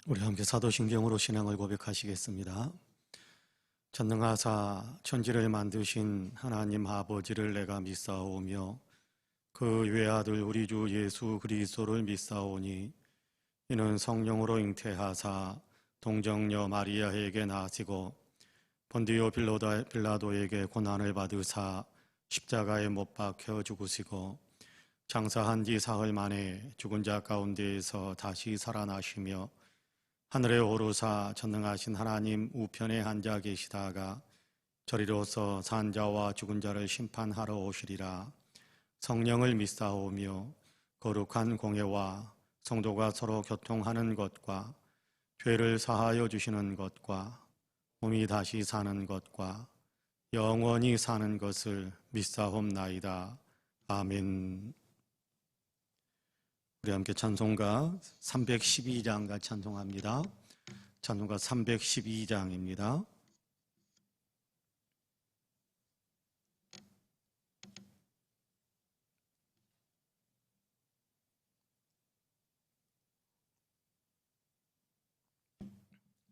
우리 함께 사도신경으로 신앙을 고백하시겠습니다. 전능하사 천지를 만드신 하나님 아버지를 내가 믿사오며 그 외아들 우리 주 예수 그리스도를 믿사오니 이는 성령으로 잉태하사 동정녀 마리아에게 나시고 본디오 빌라도에게 고난을 받으사 십자가에 못 박혀 죽으시고 장사한 지 사흘 만에 죽은 자 가운데에서 다시 살아나시며 하늘에 오르사 전능하신 하나님 우편에 앉아 계시다가 저리로서 산 자와 죽은 자를 심판하러 오시리라. 성령을 믿사오며 거룩한 공예와 성도가 서로 교통하는 것과 죄를 사하여 주시는 것과 몸이 다시 사는 것과 영원히 사는 것을 믿사옵나이다. 아멘. 우리 함께 찬송가 312장과 찬송합니다. 찬송가 312장입니다.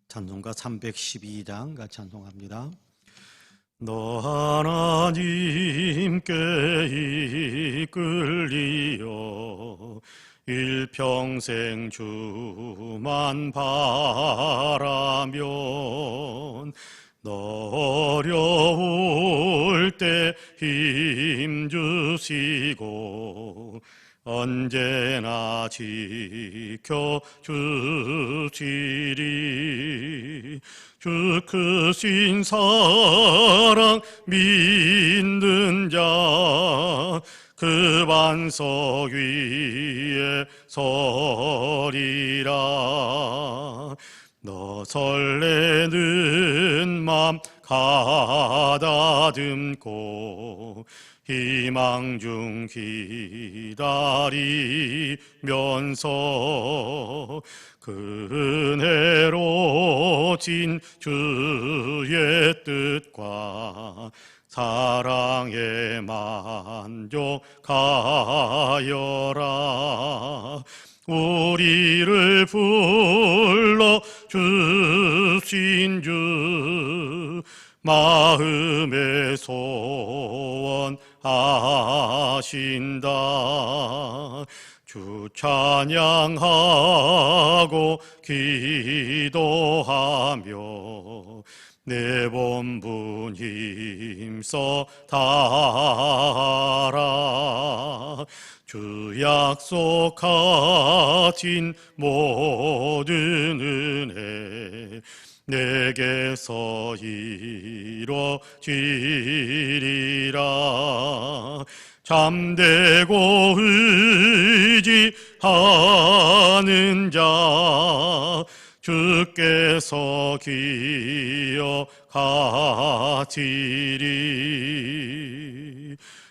찬송가 312장과 찬송합니다. 너 하나님께 이끌리어 일평생 주만 바라면 너 어려울 때 힘주시고 언제나 지켜주시리. 주 크신 사랑 믿는 자 그 반석 위에 서리라. 너 설레는 맘 가다듬고 희망 중 기다리면서 그 은혜로 진 주의 뜻과 사랑에 만족하여라. 우리를 불러 주신 주 마음에 소원하신다. 주 찬양하고 기도하며 내 본분 힘써 다하라. 주 약속하신 모든 은혜 내게서 이루어지리라. 잠대고 의지하는 자 주께서 기억하시리.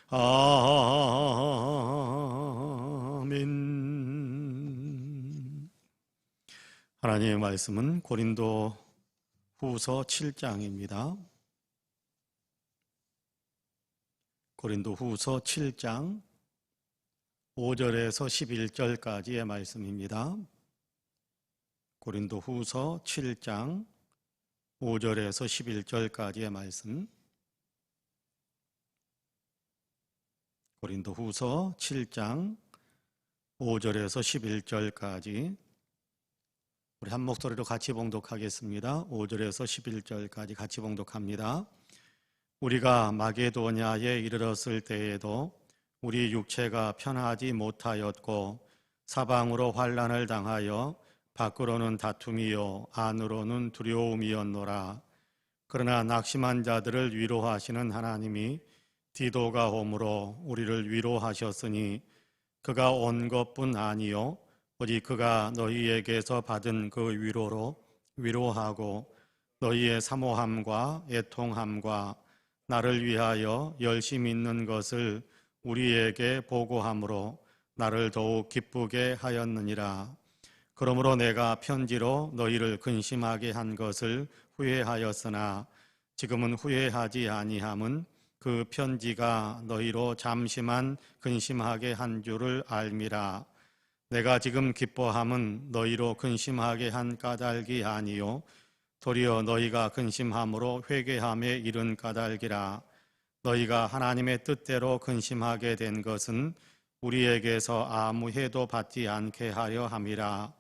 아멘. 하나님의 말씀은 고린도 후서 7장입니다. 고린도 후서 7장 5절에서 11절까지의 말씀입니다. 고린도 후서 7장 5절에서 11절까지의 말씀. 고린도 후서 7장 5절에서 11절까지 우리 한 목소리로 같이 봉독하겠습니다. 5절에서 11절까지 같이 봉독합니다. 우리가 마게도냐에 이르렀을 때에도 우리 육체가 편하지 못하였고 사방으로 환난을 당하여 밖으로는 다툼이요 안으로는 두려움이었노라. 그러나 낙심한 자들을 위로하시는 하나님이 디도가 오므로 우리를 위로하셨으니 그가 온 것뿐 아니요 오직 그가 너희에게서 받은 그 위로로 위로하고 너희의 사모함과 애통함과 나를 위하여 열심 있는 것을 우리에게 보고함으로 나를 더욱 기쁘게 하였느니라. 그러므로 내가 편지로 너희를 근심하게 한 것을 후회하였으나 지금은 후회하지 아니함은 그 편지가 너희로 잠시만 근심하게 한 줄을 알미라. 내가 지금 기뻐함은 너희로 근심하게 한 까닭이 아니요 도리어 너희가 근심함으로 회개함에 이른 까닭이라. 너희가 하나님의 뜻대로 근심하게 된 것은 우리에게서 아무 해도 받지 않게 하려 함이라.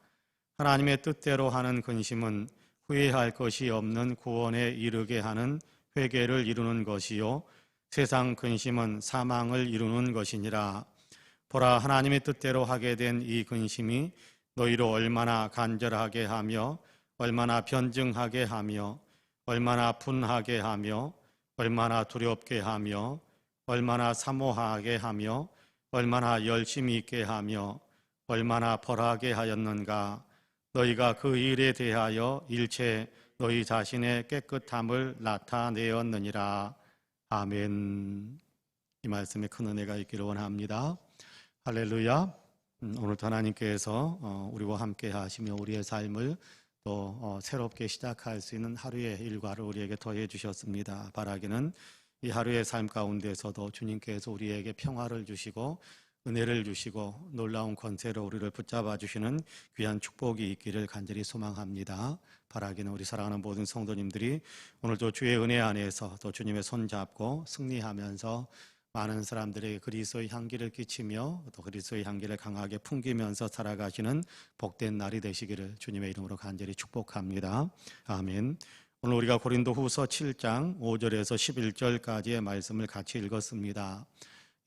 하나님의 뜻대로 하는 근심은 후회할 것이 없는 구원에 이르게 하는 회개를 이루는 것이요 세상 근심은 사망을 이루는 것이니라. 보라, 하나님의 뜻대로 하게 된 이 근심이 너희로 얼마나 간절하게 하며 얼마나 변증하게 하며 얼마나 분하게 하며 얼마나 두렵게 하며 얼마나 사모하게 하며 얼마나 열심히 있게 하며 얼마나 벌하게 하였는가. 너희가 그 일에 대하여 일체 너희 자신의 깨끗함을 나타내었느니라. 아멘. 이 말씀에 큰 은혜가 있기를 원합니다. 할렐루야. 오늘도 하나님께서 우리와 함께 하시며 우리의 삶을 또 새롭게 시작할 수 있는 하루의 일과를 우리에게 더해 주셨습니다. 바라기는 이 하루의 삶 가운데서도 주님께서 우리에게 평화를 주시고 은혜를 주시고 놀라운 권세로 우리를 붙잡아 주시는 귀한 축복이 있기를 간절히 소망합니다. 바라기는 우리 사랑하는 모든 성도님들이 오늘도 주의 은혜 안에서 또 주님의 손 잡고 승리하면서 많은 사람들에게 그리스도의 향기를 끼치며 또 그리스도의 향기를 강하게 풍기면서 살아가시는 복된 날이 되시기를 주님의 이름으로 간절히 축복합니다. 아멘. 오늘 우리가 고린도후서 7장 5절에서 11절까지의 말씀을 같이 읽었습니다.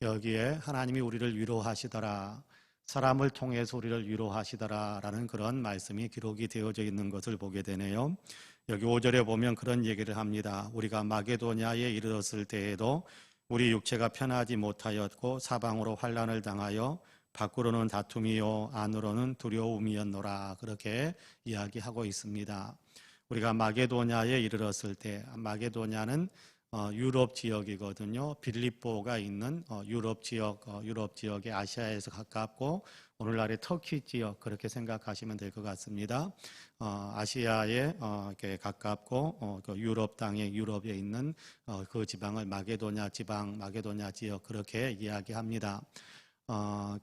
여기에 하나님이 우리를 위로하시더라, 사람을 통해서 우리를 위로하시더라 라는 그런 말씀이 기록이 되어져 있는 것을 보게 되네요. 여기 5절에 보면 그런 얘기를 합니다. 우리가 마게도냐에 이르렀을 때에도 우리 육체가 편하지 못하였고 사방으로 환난을 당하여 밖으로는 다툼이요 안으로는 두려움이었노라. 그렇게 이야기하고 있습니다. 우리가 마게도냐에 이르렀을 때, 마게도냐는 유럽 지역이거든요. 빌립보가 있는 유럽 지역의 아시아에서 가깝고 오늘날의 터키 지역, 그렇게 생각하시면 될 것 같습니다. 아시아에 이렇게 가깝고 그 유럽 땅에 유럽에 있는 그 지방을 마게도냐 지방, 마게도냐 지역 그렇게 이야기합니다.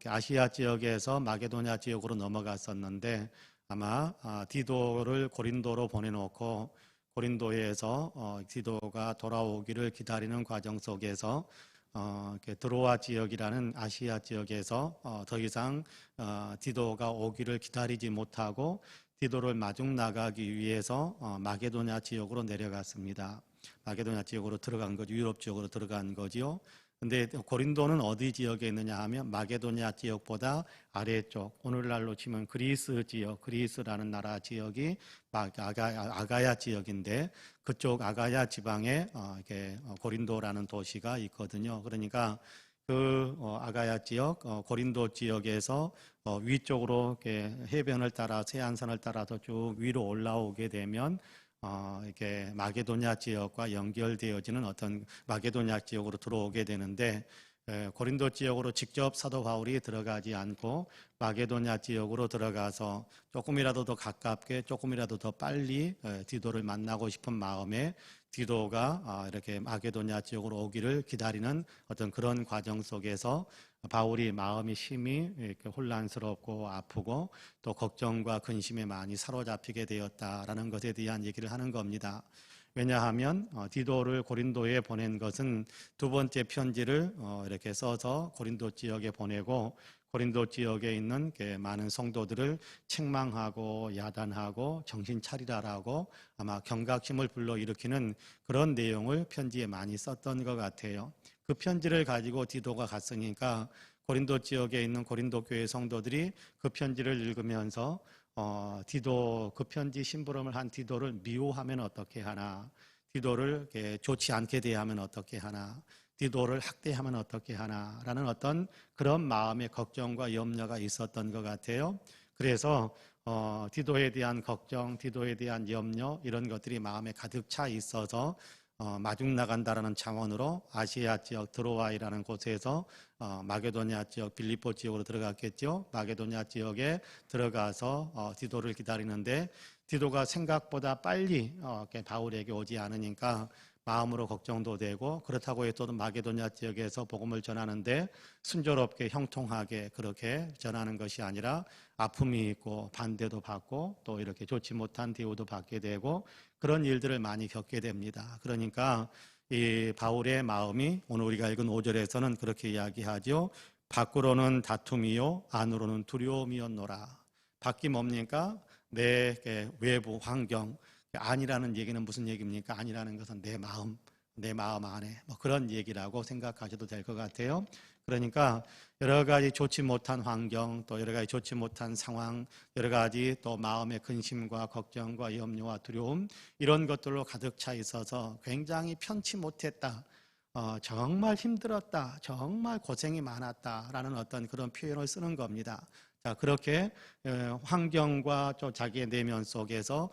아시아 지역에서 마게도냐 지역으로 넘어갔었는데 아마 디도를 고린도로 보내놓고 고린도에서 디도가 돌아오기를 기다리는 과정 속에서 드로아 지역이라는 아시아 지역에서 더 이상 디도가 오기를 기다리지 못하고 디도를 마중 나가기 위해서 마게도냐 지역으로 내려갔습니다. 마게도냐 지역으로 들어간 거죠. 유럽 지역으로 들어간 거지요. 근데 고린도는 어디 지역에 있느냐 하면 마게도냐 지역보다 아래쪽, 오늘날로 치면 그리스 지역, 그리스라는 나라 지역이 아가야 지역인데 그쪽 아가야 지방에 이렇게 고린도라는 도시가 있거든요. 그러니까 그 아가야 지역, 고린도 지역에서 위쪽으로 이렇게 해변을 따라 해안선을 따라서 쭉 위로 올라오게 되면 이렇게 마게도냐 지역과 연결되어지는 어떤 마게도냐 지역으로 들어오게 되는데 고린도 지역으로 직접 사도 바울이 들어가지 않고 마게도냐 지역으로 들어가서 조금이라도 더 가깝게 조금이라도 더 빨리 디도를 만나고 싶은 마음에 디도가 이렇게 마게도냐 지역으로 오기를 기다리는 어떤 그런 과정 속에서 바울이 마음이 심히 이렇게 혼란스럽고 아프고 또 걱정과 근심에 많이 사로잡히게 되었다라는 것에 대한 얘기를 하는 겁니다. 왜냐하면 디도를 고린도에 보낸 것은 두 번째 편지를 이렇게 써서 고린도 지역에 보내고 고린도 지역에 있는 많은 성도들을 책망하고 야단하고 정신 차리라라고 아마 경각심을 불러일으키는 그런 내용을 편지에 많이 썼던 것 같아요. 그 편지를 가지고 디도가 갔으니까 고린도 지역에 있는 고린도 교회 성도들이 그 편지를 읽으면서 디도, 그 편지 심부름을 한 디도를 미워하면 어떻게 하나, 디도를 좋지 않게 대하면 어떻게 하나, 디도를 학대하면 어떻게 하나라는 어떤 그런 마음의 걱정과 염려가 있었던 것 같아요. 그래서 디도에 대한 걱정, 디도에 대한 염려 이런 것들이 마음에 가득 차 있어서 마중 나간다라는 차원으로 아시아 지역 드로아이라는 곳에서 마게도냐 지역 빌립보 지역으로 들어갔겠죠. 마게도냐 지역에 들어가서 디도를 기다리는데 디도가 생각보다 빨리 바울에게 오지 않으니까 마음으로 걱정도 되고, 그렇다고 해도 마게도냐 지역에서 복음을 전하는데 순조롭게 형통하게 그렇게 전하는 것이 아니라 아픔이 있고 반대도 받고 또 이렇게 좋지 못한 대우도 받게 되고 그런 일들을 많이 겪게 됩니다. 그러니까 이 바울의 마음이 오늘 우리가 읽은 5절에서는 그렇게 이야기하죠. 밖으로는 다툼이요 안으로는 두려움이었노라. 밖이 뭡니까? 내 외부 환경. 안이라는 얘기는 무슨 얘기입니까? 안이라는 것은 내 마음 안에 뭐 그런 얘기라고 생각하셔도 될 것 같아요. 그러니까 여러 가지 좋지 못한 환경, 또 여러 가지 좋지 못한 상황, 여러 가지 또 마음의 근심과 걱정과 염려와 두려움 이런 것들로 가득 차 있어서 굉장히 편치 못했다. 정말 힘들었다. 정말 고생이 많았다라는 어떤 그런 표현을 쓰는 겁니다. 자, 그렇게 환경과 또 자기의 내면 속에서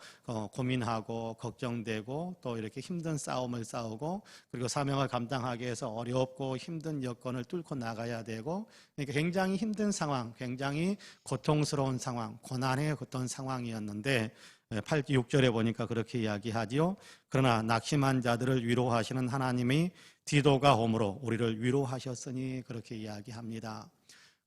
고민하고 걱정되고 또 이렇게 힘든 싸움을 싸우고 그리고 사명을 감당하기 위해서 어렵고 힘든 여건을 뚫고 나가야 되고 그러니까 굉장히 힘든 상황, 굉장히 고통스러운 상황, 고난의 어떤 상황이었는데 6절에 보니까 그렇게 이야기하지요. 그러나 낙심한 자들을 위로하시는 하나님이 디도가 오므로 우리를 위로하셨으니 그렇게 이야기합니다.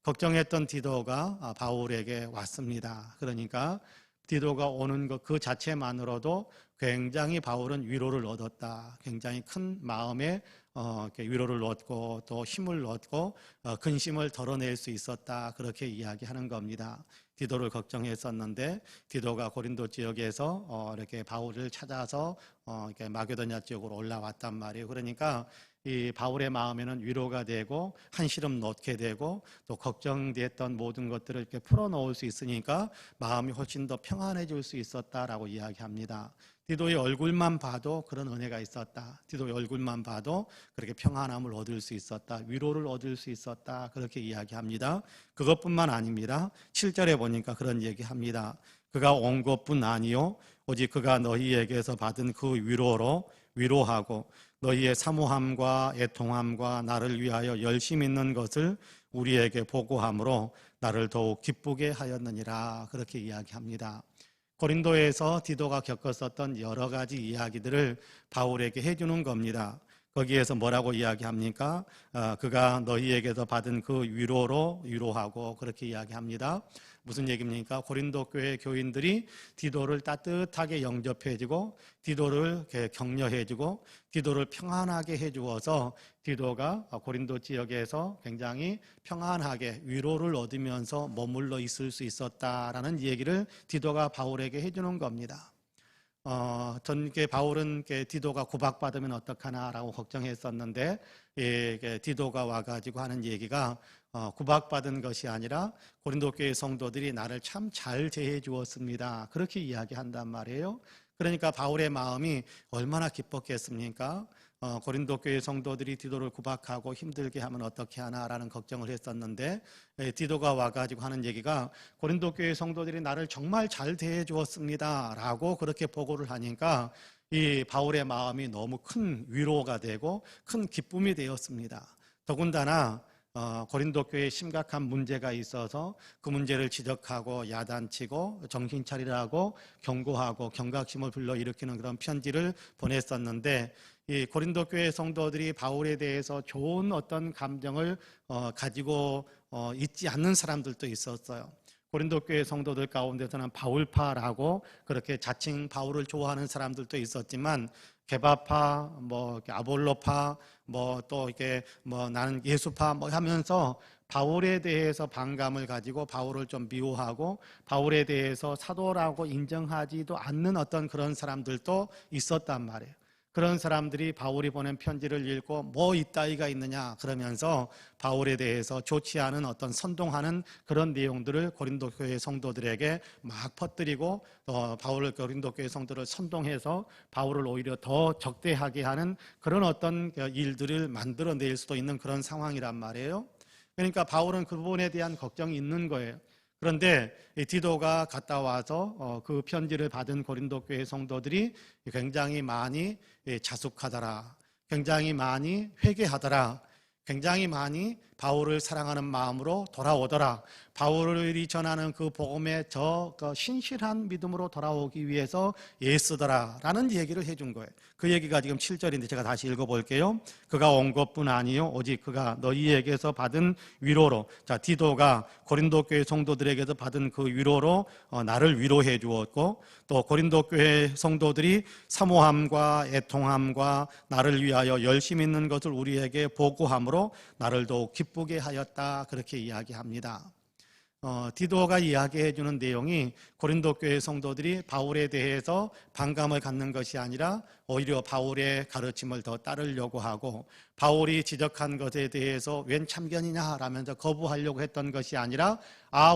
걱정했던 디도가 바울에게 왔습니다. 그러니까 디도가 오는 것 그 자체만으로도 굉장히 바울은 위로를 얻었다. 굉장히 큰 마음의 위로를 얻고 또 힘을 얻고 근심을 덜어낼 수 있었다. 그렇게 이야기하는 겁니다. 디도를 걱정했었는데 디도가 고린도 지역에서 이렇게 바울을 찾아서 이렇게 마게도냐 지역으로 올라왔단 말이에요. 그러니까 이 바울의 마음에는 위로가 되고 한시름 놓게 되고 또 걱정됐던 모든 것들을 이렇게 풀어놓을 수 있으니까 마음이 훨씬 더 평안해질 수 있었다라고 이야기합니다. 디도의 얼굴만 봐도 그런 은혜가 있었다. 디도의 얼굴만 봐도 그렇게 평안함을 얻을 수 있었다. 위로를 얻을 수 있었다. 그렇게 이야기합니다. 그것뿐만 아닙니다. 7절에 보니까 그런 얘기합니다. 그가 온 것뿐 아니요 오직 그가 너희에게서 받은 그 위로로 위로하고 너희의 사모함과 애통함과 나를 위하여 열심 있는 것을 우리에게 보고함으로 나를 더욱 기쁘게 하였느니라. 그렇게 이야기합니다. 고린도에서 디도가 겪었었던 여러 가지 이야기들을 바울에게 해주는 겁니다. 거기에서 뭐라고 이야기합니까? 그가 너희에게서 받은 그 위로로 위로하고 그렇게 이야기합니다. 무슨 얘기입니까? 고린도 교회 교인들이 디도를 따뜻하게 영접해주고 디도를 격려해주고 디도를 평안하게 해주어서 디도가 고린도 지역에서 굉장히 평안하게 위로를 얻으면서 머물러 있을 수 있었다라는 얘기를 디도가 바울에게 해주는 겁니다. 바울은 디도가 구박받으면 어떡하나라고 걱정했었는데 디도가 와가지고 하는 얘기가 구박받은 것이 아니라 고린도 교회 성도들이 나를 참 잘 대해 주었습니다. 그렇게 이야기한단 말이에요. 그러니까 바울의 마음이 얼마나 기뻤겠습니까? 고린도 교회 성도들이 디도를 구박하고 힘들게 하면 어떻게 하나라는 걱정을 했었는데 디도가 와가지고 하는 얘기가 고린도 교회 성도들이 나를 정말 잘 대해 주었습니다 라고 그렇게 보고를 하니까 이 바울의 마음이 너무 큰 위로가 되고 큰 기쁨이 되었습니다. 더군다나 고린도 교회에 심각한 문제가 있어서 그 문제를 지적하고 야단치고 정신 차리라고 경고하고 경각심을 불러일으키는 그런 편지를 보냈었는데 이 고린도 교회 성도들이 바울에 대해서 좋은 어떤 감정을 가지고 있지 않는 사람들도 있었어요. 고린도 교회 성도들 가운데서는 바울파라고 그렇게 자칭 바울을 좋아하는 사람들도 있었지만 게바파, 아볼로파, 또 이게 나는 예수파 하면서 바울에 대해서 반감을 가지고 바울을 좀 미워하고 바울에 대해서 사도라고 인정하지도 않는 어떤 그런 사람들도 있었단 말이에요. 그런 사람들이 바울이 보낸 편지를 읽고 이따위가 있느냐 그러면서 바울에 대해서 좋지 않은 어떤 선동하는 그런 내용들을 고린도 교회 성도들에게 막 퍼뜨리고 바울을 고린도 교회 성도를 선동해서 바울을 오히려 더 적대하게 하는 그런 어떤 일들을 만들어낼 수도 있는 그런 상황이란 말이에요. 그러니까 바울은 그 부분에 대한 걱정이 있는 거예요. 그런데 디도가 갔다 와서 그 편지를 받은 고린도 교회 성도들이 굉장히 많이 자숙하더라, 굉장히 많이 회개하더라, 굉장히 많이 바울을 사랑하는 마음으로 돌아오더라. 바울이 전하는 그 복음의 그 신실한 믿음으로 돌아오기 위해서 애쓰더라 라는 얘기를 해준 거예요. 그 얘기가 지금 7절인데 제가 다시 읽어볼게요. 그가 온 것뿐 아니요 오직 그가 너희에게서 받은 위로로, 자, 디도가 고린도 교회 성도들에게서 받은 그 위로로 나를 위로해 주었고, 또 고린도 교회 성도들이 사모함과 애통함과 나를 위하여 열심 있는 것을 우리에게 보고함으로 나를 더욱 기쁘게 하였다, 그렇게 이야기합니다. 디도가 이야기해 주는 내용이 고린도 교회 성도들이 바울에 대해서 반감을 갖는 것이 아니라 오히려 바울의 가르침을 더 따르려고 하고, 바울이 지적한 것에 대해서 웬 참견이냐 라면서 거부하려고 했던 것이 아니라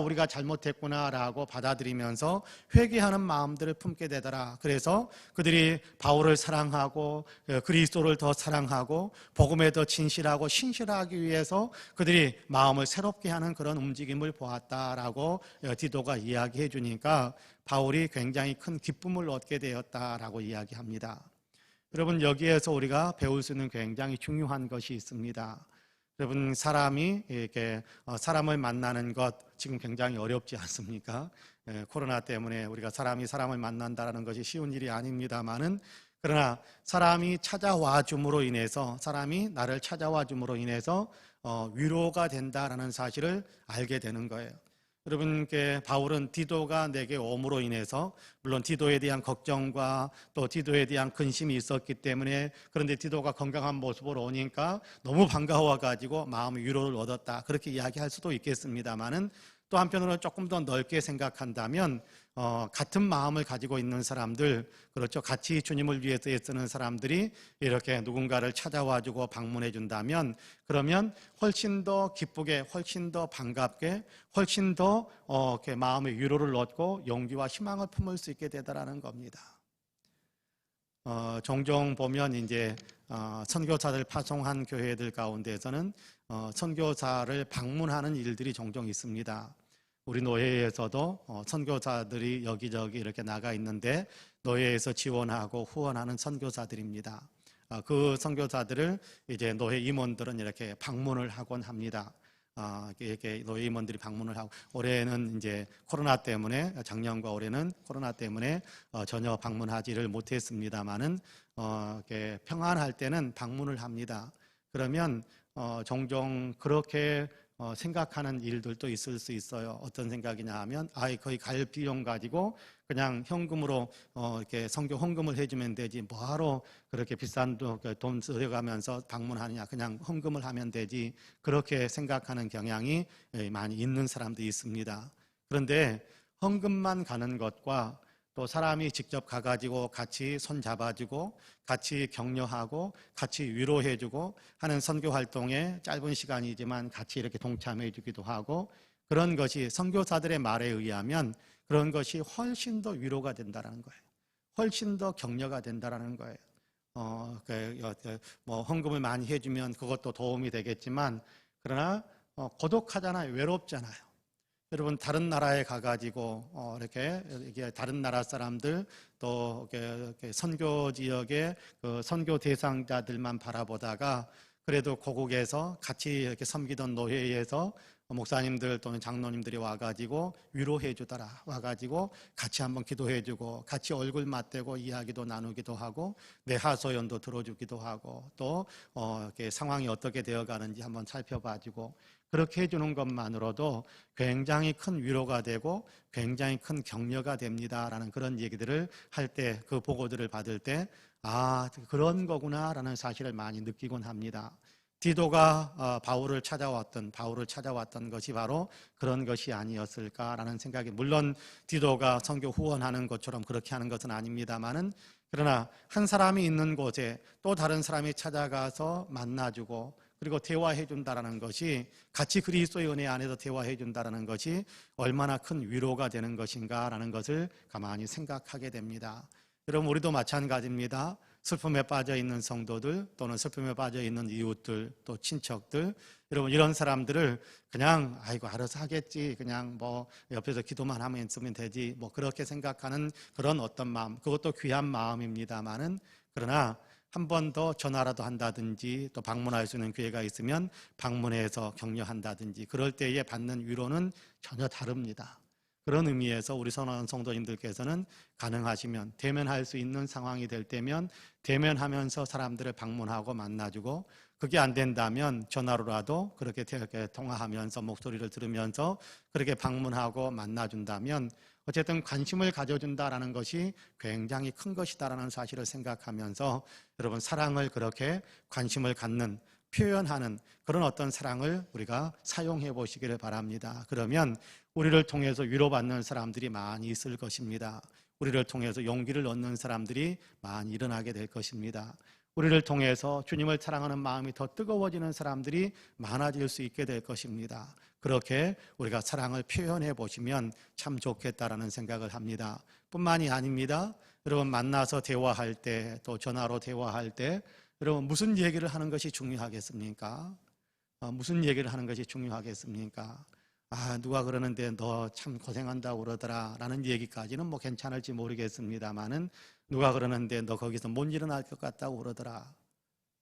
우리가 잘못했구나 라고 받아들이면서 회개하는 마음들을 품게 되더라. 그래서 그들이 바울을 사랑하고 그리스도를 더 사랑하고 복음에 더 진실하고 신실하기 위해서 그들이 마음을 새롭게 하는 그런 움직임을 보았다라고 디도가 이야기해 주니까 바울이 굉장히 큰 기쁨을 얻게 되었다라고 이야기합니다. 여러분, 여기에서 우리가 배울 수 있는 굉장히 중요한 것이 있습니다. 여러분, 사람이 이렇게 사람을 만나는 것 지금 굉장히 어렵지 않습니까? 코로나 때문에 우리가 사람이 사람을 만난다는 것이 쉬운 일이 아닙니다만은, 그러나 사람이 찾아와 줌으로 인해서, 사람이 나를 찾아와 줌으로 인해서 위로가 된다라는 사실을 알게 되는 거예요. 여러분께 바울은 디도가 내게 옴으로 인해서, 물론 디도에 대한 걱정과 또 디도에 대한 근심이 있었기 때문에, 그런데 디도가 건강한 모습으로 오니까 너무 반가워가지고 마음의 위로를 얻었다, 그렇게 이야기할 수도 있겠습니다만은, 또 한편으로는 조금 더 넓게 생각한다면 같은 마음을 가지고 있는 사람들, 그렇죠, 같이 주님을 위해서 애쓰는 사람들이 이렇게 누군가를 찾아와주고 방문해 준다면, 그러면 훨씬 더 기쁘게, 훨씬 더 반갑게, 훨씬 더 이렇게 마음의 위로를 얻고 용기와 희망을 품을 수 있게 되더라는 겁니다. 종종 보면 이제 선교사들 파송한 교회들 가운데서는 선교사를 방문하는 일들이 종종 있습니다. 우리 노예에서도 선교사들이 여기저기 이렇게 나가 있는데 노예에서 지원하고 후원하는 선교사들입니다. 그 선교사들을 이제 노예 임원들은 이렇게 방문을 하곤 합니다. 이렇게 노예 임원들이 방문을 하고, 올해는 이제 코로나 때문에, 작년과 올해는 코로나 때문에 전혀 방문하지를 못했습니다만은 이렇게 평안할 때는 방문을 합니다. 그러면 종종 그렇게 생각하는 일들도 있을 수 있어요. 어떤 생각이냐 하면, 거의 갈 비용 가지고 그냥 현금으로 이렇게 선교 헌금을 해주면 되지, 뭐하러 그렇게 비싼 돈 들여가면서 방문하느냐, 그냥 헌금을 하면 되지, 그렇게 생각하는 경향이 많이 있는 사람도 있습니다. 그런데 헌금만 가는 것과 또 사람이 직접 가가지고 같이 손 잡아주고 같이 격려하고 같이 위로해주고 하는 선교 활동에 짧은 시간이지만 같이 이렇게 동참해주기도 하고, 그런 것이 선교사들의 말에 의하면 그런 것이 훨씬 더 위로가 된다는 거예요. 훨씬 더 격려가 된다는 거예요. 뭐 헌금을 많이 해주면 그것도 도움이 되겠지만, 그러나 고독하잖아요. 외롭잖아요. 여러분, 다른 나라에 가가지고 이렇게 다른 나라 사람들, 또 이렇게 선교 지역의 그 선교 대상자들만 바라보다가, 그래도 고국에서 같이 이렇게 섬기던 노회에서 목사님들 또는 장로님들이 와가지고 위로해 주더라, 와가지고 같이 한번 기도해주고 같이 얼굴 맞대고 이야기도 나누기도 하고 내 하소연도 들어주기도 하고, 또 이렇게 상황이 어떻게 되어가는지 한번 살펴봐주고, 그렇게 해주는 것만으로도 굉장히 큰 위로가 되고 굉장히 큰 격려가 됩니다라는 그런 얘기들을 할 때, 그 보고들을 받을 때, 그런 거구나라는 사실을 많이 느끼곤 합니다. 디도가 바울을 찾아왔던 것이 바로 그런 것이 아니었을까라는 생각이, 물론 디도가 선교 후원하는 것처럼 그렇게 하는 것은 아닙니다만은, 그러나 한 사람이 있는 곳에 또 다른 사람이 찾아가서 만나주고 그리고 대화해 준다라는 것이, 같이 그리스도의 은혜 안에서 대화해 준다라는 것이 얼마나 큰 위로가 되는 것인가라는 것을 가만히 생각하게 됩니다. 여러분, 우리도 마찬가지입니다. 슬픔에 빠져 있는 성도들, 또는 슬픔에 빠져 있는 이웃들, 또 친척들, 여러분, 이런 사람들을 그냥 알아서 하겠지, 그냥 뭐 옆에서 기도만 하면 있으면 되지, 뭐 그렇게 생각하는 그런 어떤 마음, 그것도 귀한 마음입니다만은, 그러나 한 번 더 전화라도 한다든지 또 방문할 수 있는 기회가 있으면 방문해서 격려한다든지 그럴 때에 받는 위로는 전혀 다릅니다. 그런 의미에서 우리 선한 성도님들께서는 가능하시면 대면할 수 있는 상황이 될 때면 대면하면서 사람들을 방문하고 만나주고, 그게 안 된다면 전화로라도 그렇게 통화하면서 목소리를 들으면서 그렇게 방문하고 만나준다면 어쨌든 관심을 가져준다라는 것이 굉장히 큰 것이다라는 사실을 생각하면서 여러분, 사랑을 그렇게 관심을 갖는, 표현하는 그런 어떤 사랑을 우리가 사용해 보시기를 바랍니다. 그러면 우리를 통해서 위로받는 사람들이 많이 있을 것입니다. 우리를 통해서 용기를 얻는 사람들이 많이 일어나게 될 것입니다. 우리를 통해서 주님을 사랑하는 마음이 더 뜨거워지는 사람들이 많아질 수 있게 될 것입니다. 그렇게 우리가 사랑을 표현해 보시면 참 좋겠다라는 생각을 합니다. 뿐만이 아닙니다. 여러분, 만나서 대화할 때, 또 전화로 대화할 때 여러분, 무슨 얘기를 하는 것이 중요하겠습니까? 무슨 얘기를 하는 것이 중요하겠습니까? 누가 그러는데 너 참 고생한다고 그러더라 라는 얘기까지는 뭐 괜찮을지 모르겠습니다만은, 누가 그러는데 너 거기서 못 일어날 것 같다고 그러더라.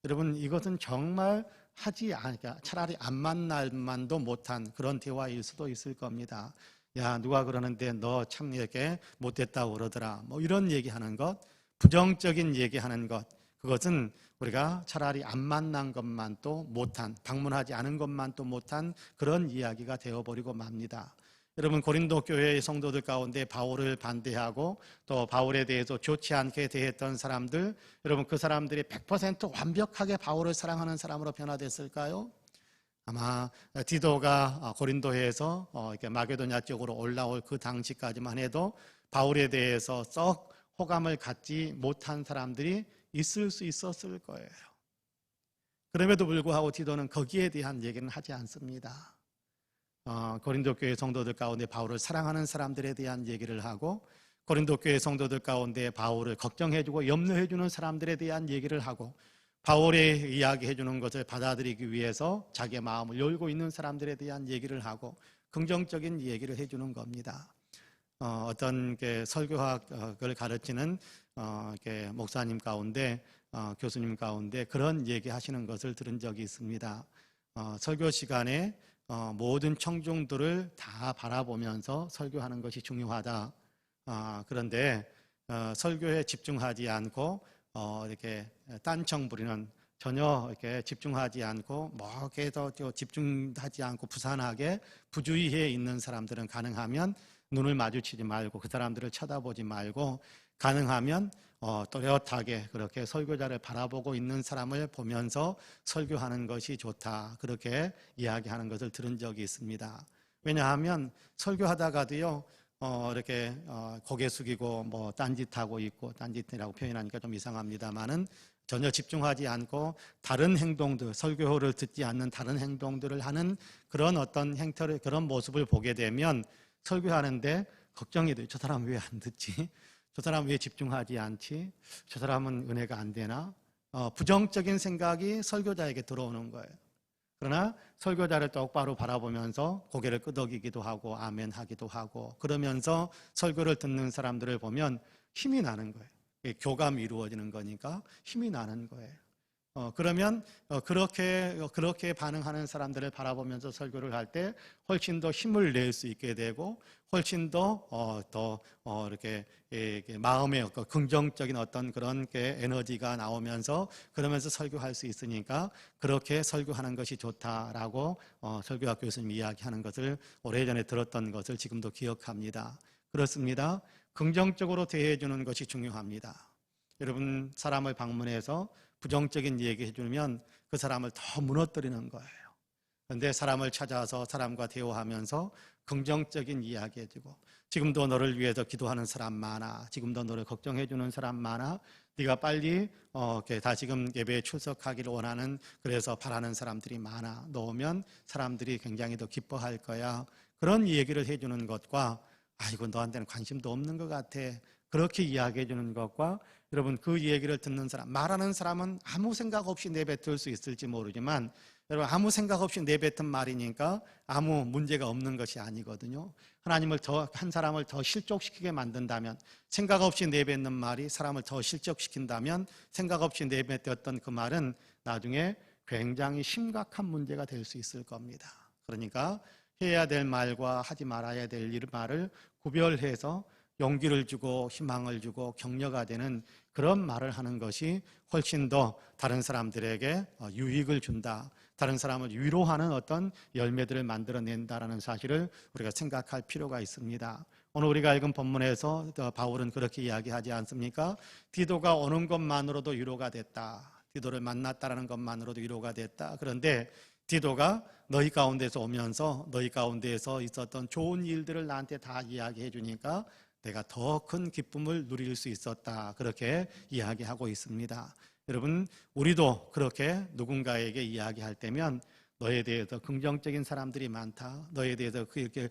여러분, 이것은 정말 하지 않으니까 차라리 안 만날 만도 못한 그런 대화일 수도 있을 겁니다. 야, 누가 그러는데 너 참 이렇게 못됐다고 그러더라. 뭐 이런 얘기하는 것, 부정적인 얘기하는 것, 그것은 우리가 차라리 안 만난 것만 또 못한, 방문하지 않은 것만 또 못한 그런 이야기가 되어버리고 맙니다. 여러분, 고린도 교회의 성도들 가운데 바울을 반대하고 또 바울에 대해서 좋지 않게 대했던 사람들, 여러분, 그 사람들이 100% 완벽하게 바울을 사랑하는 사람으로 변화됐을까요? 아마 디도가 고린도에서 이렇게 마게도냐 쪽으로 올라올 그 당시까지만 해도 바울에 대해서 썩 호감을 갖지 못한 사람들이 있을 수 있었을 거예요. 그럼에도 불구하고 디도는 거기에 대한 얘기는 하지 않습니다. 고린도 교회 성도들 가운데 바울을 사랑하는 사람들에 대한 얘기를 하고, 고린도 교회 성도들 가운데 바울을 걱정해주고 염려해주는 사람들에 대한 얘기를 하고, 바울의 이야기해주는 것을 받아들이기 위해서 자기의 마음을 열고 있는 사람들에 대한 얘기를 하고 긍정적인 얘기를 해주는 겁니다. 어떤 설교학을 가르치는 목사님 가운데, 교수님 가운데 그런 얘기 하시는 것을 들은 적이 있습니다. 설교 시간에 모든 청중들을 다 바라보면서 설교하는 것이 중요하다. 그런데 설교에 집중하지 않고 이렇게 딴청 부리는, 전혀 이렇게 집중하지 않고 뭐게도 집중하지 않고 부산하게 부주의해 있는 사람들은 가능하면 눈을 마주치지 말고 그 사람들을 쳐다보지 말고, 가능하면 또렷하게 그렇게 설교자를 바라보고 있는 사람을 보면서 설교하는 것이 좋다, 그렇게 이야기하는 것을 들은 적이 있습니다. 왜냐하면 설교하다가도요, 이렇게 고개 숙이고 뭐 딴짓하고 있고, 딴짓이라고 표현하니까 좀 이상합니다만은 전혀 집중하지 않고 다른 행동들, 설교를 듣지 않는 다른 행동들을 하는 그런 어떤 행태를, 그런 모습을 보게 되면 설교하는데 걱정이 돼요. 저 사람 왜 안 듣지? 저 사람 왜 집중하지 않지? 저 사람은 은혜가 안 되나? 부정적인 생각이 설교자에게 들어오는 거예요. 그러나 설교자를 똑바로 바라보면서 고개를 끄덕이기도 하고 아멘 하기도 하고 그러면서 설교를 듣는 사람들을 보면 힘이 나는 거예요. 교감이 이루어지는 거니까 힘이 나는 거예요. 그러면 그렇게 반응하는 사람들을 바라보면서 설교를 할 때 훨씬 더 힘을 낼 수 있게 되고, 훨씬 더 이렇게 마음의 긍정적인 어떤 그런 에너지가 나오면서 그러면서 설교할 수 있으니까 그렇게 설교하는 것이 좋다라고 설교학 교수님이 이야기하는 것을 오래전에 들었던 것을 지금도 기억합니다. 그렇습니다. 긍정적으로 대해주는 것이 중요합니다. 여러분, 사람을 방문해서 부정적인 얘기 해주면 그 사람을 더 무너뜨리는 거예요. 그런데 사람을 찾아서 사람과 대화하면서 긍정적인 이야기 해주고, 지금도 너를 위해서 기도하는 사람 많아, 지금도 너를 걱정해주는 사람 많아, 네가 빨리 다시금 예배에 출석하기를 원하는, 그래서 바라는 사람들이 많아, 너 오면 사람들이 굉장히 더 기뻐할 거야, 그런 얘기를 해주는 것과 아이고 너한테는 관심도 없는 것 같아, 그렇게 이야기해 주는 것과, 여러분, 그 얘기를 듣는 사람, 말하는 사람은 아무 생각 없이 내뱉을 수 있을지 모르지만 여러분, 아무 생각 없이 내뱉은 말이니까 아무 문제가 없는 것이 아니거든요. 한 사람을 더 실족시키게 만든다면, 생각 없이 내뱉는 말이 사람을 더 실족시킨다면, 생각 없이 내뱉었던 그 말은 나중에 굉장히 심각한 문제가 될 수 있을 겁니다. 그러니까 해야 될 말과 하지 말아야 될 말을 구별해서 용기를 주고 희망을 주고 격려가 되는 그런 말을 하는 것이 훨씬 더 다른 사람들에게 유익을 준다, 다른 사람을 위로하는 어떤 열매들을 만들어낸다라는 사실을 우리가 생각할 필요가 있습니다. 오늘 우리가 읽은 본문에서 바울은 그렇게 이야기하지 않습니까? 디도가 오는 것만으로도 위로가 됐다. 디도를 만났다라는 것만으로도 위로가 됐다. 그런데 디도가 너희 가운데서 오면서 너희 가운데에서 있었던 좋은 일들을 나한테 다 이야기해 주니까 내가 더 큰 기쁨을 누릴 수 있었다. 그렇게 이야기하고 있습니다. 여러분, 우리도 그렇게 누군가에게 이야기할 때면 너에 대해서 긍정적인 사람들이 많다, 너에 대해서 그렇게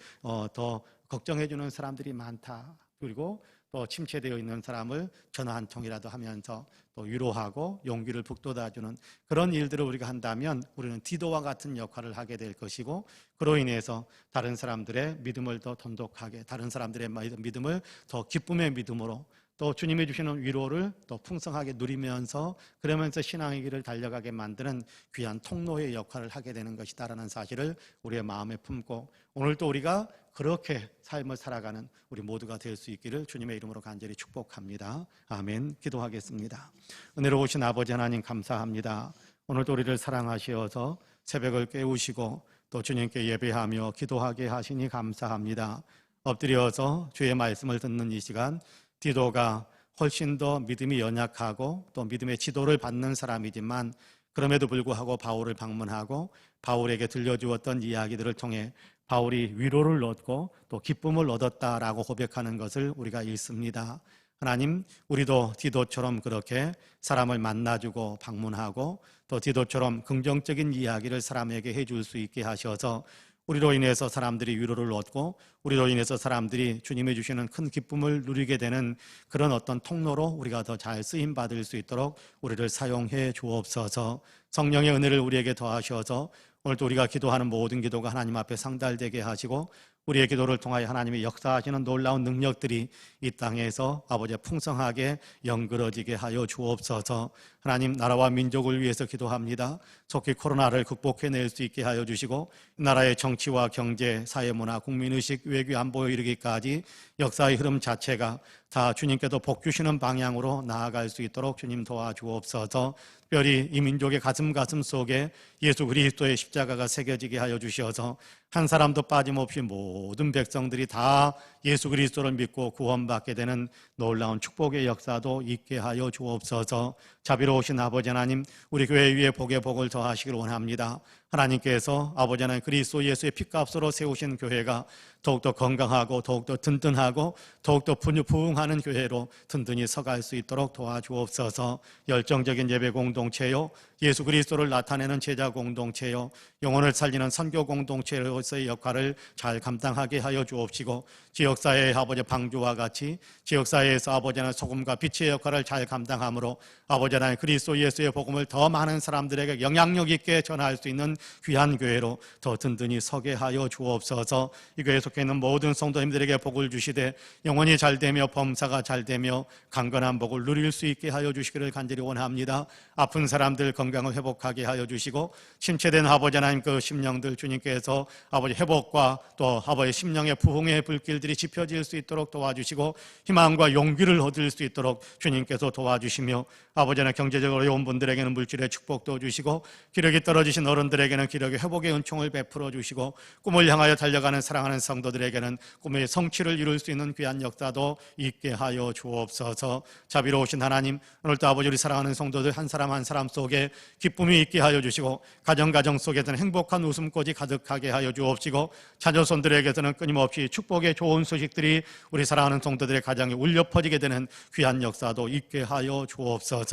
더 걱정해 주는 사람들이 많다, 그리고 또 침체되어 있는 사람을 전화 한 통이라도 하면서 또 위로하고 용기를 북돋아주는 그런 일들을 우리가 한다면 우리는 디도와 같은 역할을 하게 될 것이고, 그로 인해서 다른 사람들의 믿음을 더 돈독하게, 다른 사람들의 믿음을 더 기쁨의 믿음으로, 또 주님이 주시는 위로를 또 풍성하게 누리면서 그러면서 신앙의 길을 달려가게 만드는 귀한 통로의 역할을 하게 되는 것이다라는 사실을 우리의 마음에 품고, 오늘 또 우리가 그렇게 삶을 살아가는 우리 모두가 될 수 있기를 주님의 이름으로 간절히 축복합니다. 아멘. 기도하겠습니다. 은혜로우신 아버지 하나님, 감사합니다. 오늘도 우리를 사랑하시어서 새벽을 깨우시고 또 주님께 예배하며 기도하게 하시니 감사합니다. 엎드려서 주의 말씀을 듣는 이 시간, 디도가 훨씬 더 믿음이 연약하고 또 믿음의 지도를 받는 사람이지만 그럼에도 불구하고 바울을 방문하고 바울에게 들려주었던 이야기들을 통해 바울이 위로를 얻고 또 기쁨을 얻었다라고 고백하는 것을 우리가 읽습니다. 하나님, 우리도 디도처럼 그렇게 사람을 만나주고 방문하고 또 디도처럼 긍정적인 이야기를 사람에게 해줄 수 있게 하셔서 우리로 인해서 사람들이 위로를 얻고 우리로 인해서 사람들이 주님이 주시는 큰 기쁨을 누리게 되는 그런 어떤 통로로 우리가 더 잘 쓰임 받을 수 있도록 우리를 사용해 주옵소서. 성령의 은혜를 우리에게 더하셔서 오늘도 우리가 기도하는 모든 기도가 하나님 앞에 상달되게 하시고 우리의 기도를 통하여 하나님이 역사하시는 놀라운 능력들이 이 땅에서 아버지 풍성하게 연그러지게 하여 주옵소서. 하나님, 나라와 민족을 위해서 기도합니다. 속히 코로나를 극복해낼 수 있게 하여 주시고 나라의 정치와 경제, 사회문화, 국민의식, 외교, 안보에 이르기까지 역사의 흐름 자체가 다 주님께서 복 주시는 방향으로 나아갈 수 있도록 주님 도와주옵소서. 특별히 이 민족의 가슴 속에 예수 그리스도의 십자가가 새겨지게 하여 주셔서 한 사람도 빠짐없이 모든 백성들이 다 예수 그리스도를 믿고 구원받게 되는 놀라운 축복의 역사도 있게 하여 주옵소서. 자비로우신 아버지 하나님, 우리 교회 위에 복의 복을 더하시길 원합니다. 하나님께서 아버지 하나님 그리스도 예수의 피값으로 세우신 교회가 더욱더 건강하고 더욱더 든든하고 더욱더 부흥하는 교회로 든든히 서갈 수 있도록 도와주옵소서. 열정적인 예배 공동체요, 예수 그리스도를 나타내는 제자 공동체요, 영혼을 살리는 선교 공동체로서의 역할을 잘 감당하게 하여 주옵시고 지역사회의 아버지 방주와 같이 지역사회에서 아버지 하나님 소금과 빛의 역할을 잘 감당함으로 아버지 하나님 그리스도 예수의 복음을 더 많은 사람들에게 영향력 있게 전할 수 있는 귀한 교회로 더 든든히 서게 하여 주옵소서. 이 교회에 속해 있는 모든 성도님들에게 복을 주시되 영혼이 잘되며 범사가 잘되며 강건한 복을 누릴 수 있게 하여 주시기를 간절히 원합니다. 아픈 사람들 건강을 회복하게 하여 주시고 침체된 아버지 하나님 그 심령들 주님께서 아버지 회복과 또 아버지 심령의 부흥의 불길들이 지펴질 수 있도록 도와주시고 희망과 용기를 얻을 수 있도록 주님께서 도와주시며 아버지 하나님 경제적으로 어려운 분들에게는 물질의 축복도 주시고 기력이 떨어지신 어른들에게는 기력의 회복의 은총을 베풀어 주시고 꿈을 향하여 달려가는 사랑하는 성도들에게는 꿈의 성취를 이룰 수 있는 귀한 역사도 있게 하여 주옵소서. 자비로우신 하나님, 오늘도 아버지 우리 사랑하는 성도들 한 사람 한 사람 속에 기쁨이 있게 하여 주시고 가정 속에서는 행복한 웃음꽃이 가득하게 하여 주옵시고 자녀손들에게서는 끊임없이 축복의 좋은 소식들이 우리 사랑하는 성도들의 가정에 울려 퍼지게 되는 귀한 역사도 있게 하여 주옵소서.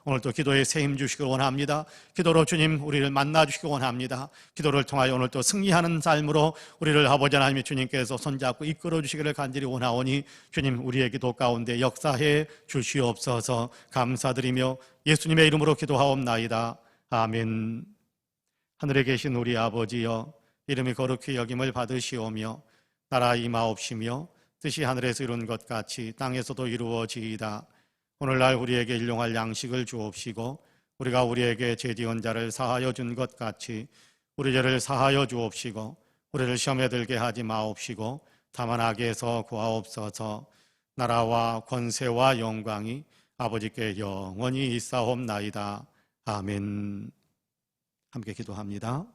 오늘도 기도에 세임 주시길 원합니다. 기도로 주님 우리를 만나 주시기 원합니다. 기도를 통하여 오늘도 승리하는 삶으로 우리를 아버지 하나님의 주님께서 손잡고 이끌어 주시기를 간절히 원하오니 주님 우리의 기도 가운데 역사해 주시옵소서. 감사드리며 예수님의 이름으로 기도하옵나이다. 아멘. 하늘에 계신 우리 아버지여, 이름이 거룩히 여김을 받으시오며 나라 임하옵시며 뜻이 하늘에서 이룬 것 같이 땅에서도 이루어지이다. 오늘날 우리에게 일용할 양식을 주옵시고 우리가 우리에게 죄지은 자를 사하여 준 것 같이 우리 죄를 사하여 주옵시고 우리를 시험에 들게 하지 마옵시고 다만 악에서 구하옵소서. 나라와 권세와 영광이 아버지께 영원히 있사옵나이다. 아멘. 함께 기도합니다.